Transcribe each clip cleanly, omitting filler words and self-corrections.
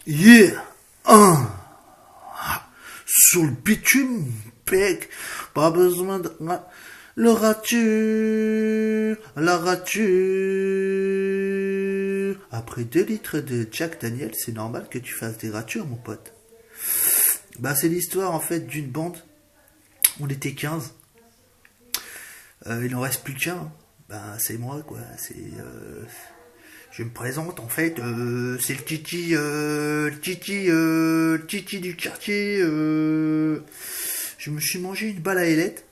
Yeah! Un. Sur le bitume, pec. Pas besoin de... Le rature, la rature. Après 2 litres de Jack Daniel, c'est normal que tu fasses des ratures, mon pote. Bah, c'est l'histoire, en fait, d'une bande. On était 15. Il en reste plus qu'un. Bah, c'est moi, quoi. Je me présente, en fait. C'est le titi du quartier. Je me suis mangé une balle à ailettes.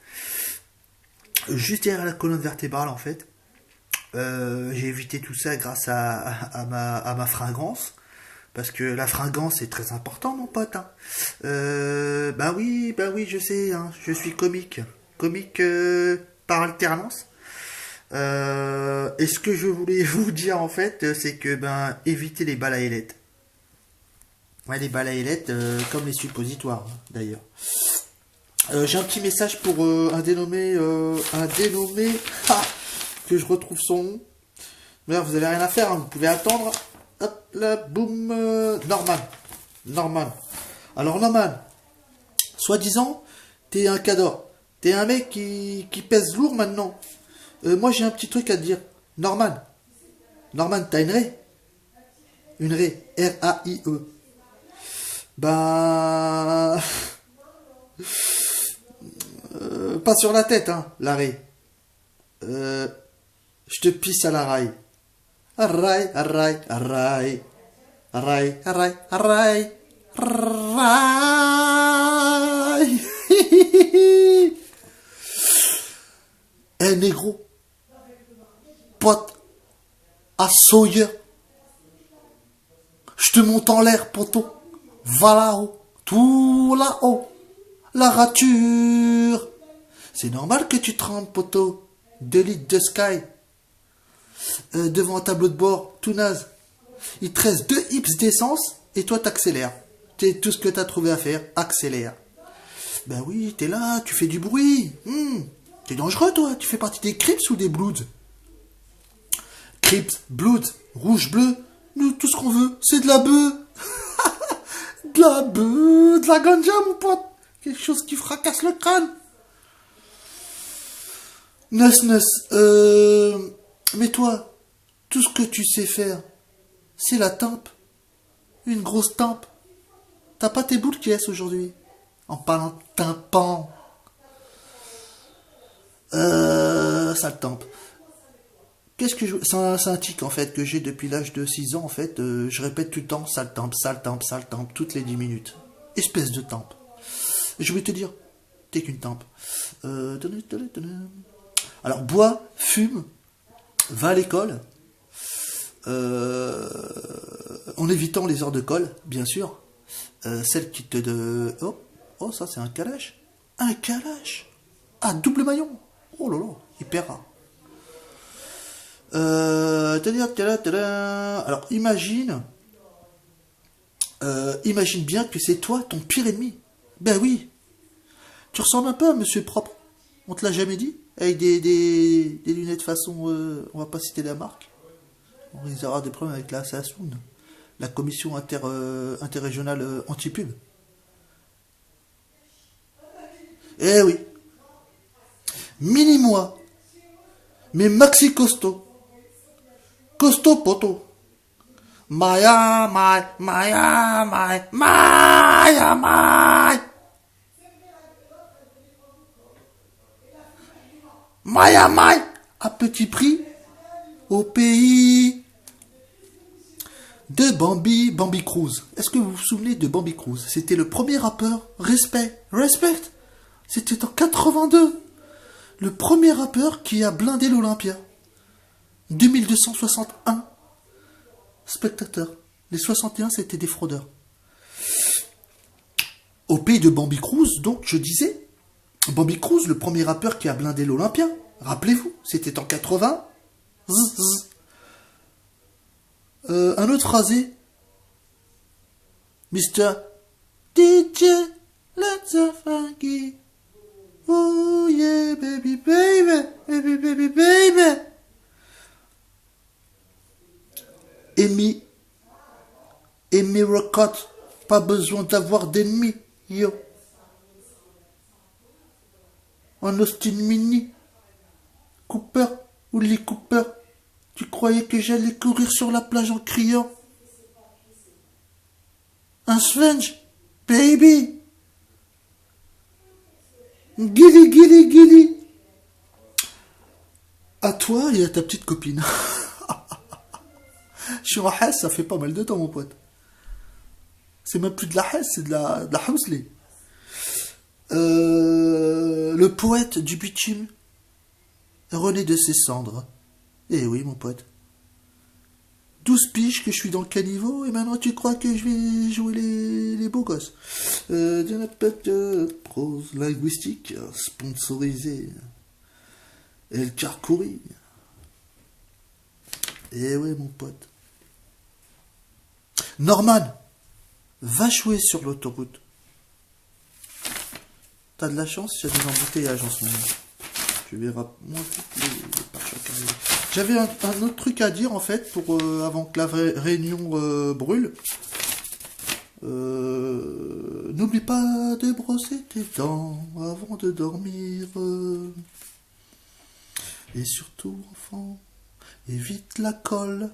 Juste derrière la colonne vertébrale, en fait. J'ai évité tout ça grâce à ma fringance. Parce que la fringance est très important, mon pote. Hein. Bah oui, je sais. Hein, je suis comique. Comique par alternance. Et ce que je voulais vous dire, en fait, c'est que, ben, évitez les balles à ailettes. Ouais, les balles à ailettes, comme les suppositoires, d'ailleurs. J'ai un petit message pour un dénommé, ah, que je retrouve son nom. D'ailleurs, vous avez rien à faire, hein, vous pouvez attendre. Hop là, boum, Norman. Norman. Alors, Norman, soi-disant, t'es un cador. T'es un mec qui pèse lourd maintenant. Moi, j'ai un petit truc à te dire. Norman. Norman, t'as une raie? Une raie. R-A-I-E. Bah... pas sur la tête, hein, la raie. Je te pisse à la raille. Arraille, arraille, arraille. Arraille, arraille, arraille. Arraille. Eh, négro. Pote. À Sawyer. Je te monte en l'air, poteau. Va là-haut. Tout là-haut. La rature. C'est normal que tu trembles, poteau. 2 litres de Sky. Devant un tableau de bord, tout naze. Il te reste 2 hips d'essence et toi t'accélères. C'est tout ce que t'as trouvé à faire, accélère. Ben oui, t'es là, tu fais du bruit. T'es dangereux, toi. Tu fais partie des Crips ou des Bloods? Crips, Bloods, rouge, bleu. Nous, tout ce qu'on veut, c'est de la bœuf. De la bœuf, de la ganja, mon pote. Quelque chose qui fracasse le crâne. Nes. Mais toi, tout ce que tu sais faire, c'est la tempe. Une grosse tempe. T'as pas tes boules qui est aujourd'hui. En parlant de tympan. Sale tempe. Qu'est-ce que je... C'est un tic, en fait, que j'ai depuis l'âge de 6 ans, en fait. Je répète tout le temps, sale tempe, sale tempe, sale tempe, toutes les 10 minutes. Espèce de tempe. Et je vais te dire, t'es qu'une tempe. Alors, bois, fume, va à l'école, en évitant les heures de colle, bien sûr. Celle qui te... Oh, ça c'est un calèche. Un calèche. Ah, double maillon. Oh là là, hyper rare. Alors, imagine bien que c'est toi ton pire ennemi. Ben oui. Tu ressembles un peu à Monsieur Propre. On te l'a jamais dit? Avec des lunettes façon... on va pas citer la marque. On risque d'avoir des problèmes avec la SASUN, la commission interrégionale anti-pub. Eh oui. Mini-moi. Mais maxi costaud. Costaud poto. Maya, Maya, Maya, Maya, Maya, Maya. Maya, Maya. À petit prix. Au pays de Bambi Cruz. Est-ce que vous vous souvenez de Bambi Cruz? C'était le premier rappeur. Respect. C'était en 82. Le premier rappeur qui a blindé l'Olympia. 2261 spectateurs. Les 61, c'était des fraudeurs. Au pays de Bambi Cruz, donc, je disais, Bambi Cruz, le premier rappeur qui a blindé l'Olympia. Rappelez-vous, c'était en 80. Un autre phrasé. Mr. DJ, let's a funky. Oh yeah, baby, baby, baby, baby, baby. Amy Et mes rocottes, pas besoin d'avoir d'ennemis, yo. En Austin Mini, Cooper ou Lee Cooper, tu croyais que j'allais courir sur la plage en criant? Un Svenge, baby. Gilly, Gilly, Gilly. À toi et à ta petite copine. Je suis en Hesse, ça fait pas mal de temps, mon pote. C'est même plus de la Hesse, c'est de la Housley. Le poète du bitume renaît de ses cendres. Eh oui, mon pote. 12 piges que je suis dans le caniveau et maintenant tu crois que je vais jouer les beaux gosses. Prose linguistique sponsorisée. El Carcouri. Eh ouais, mon pote. Norman, va jouer sur l'autoroute. T'as de la chance, il y a des embouteillages en ce moment. Tu verras moins vite les pare-chocs arriver. J'avais un autre truc à dire en fait pour avant que la réunion brûle. N'oublie pas de brosser tes dents avant de dormir. Et surtout, enfant, évite la colle.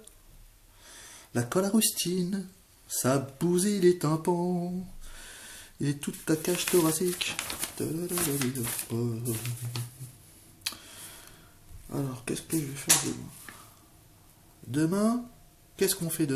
La colle à rustine, ça bousille les tympans et toute ta cage thoracique. Alors, qu'est-ce que je vais faire demain? Demain, qu'est-ce qu'on fait demain?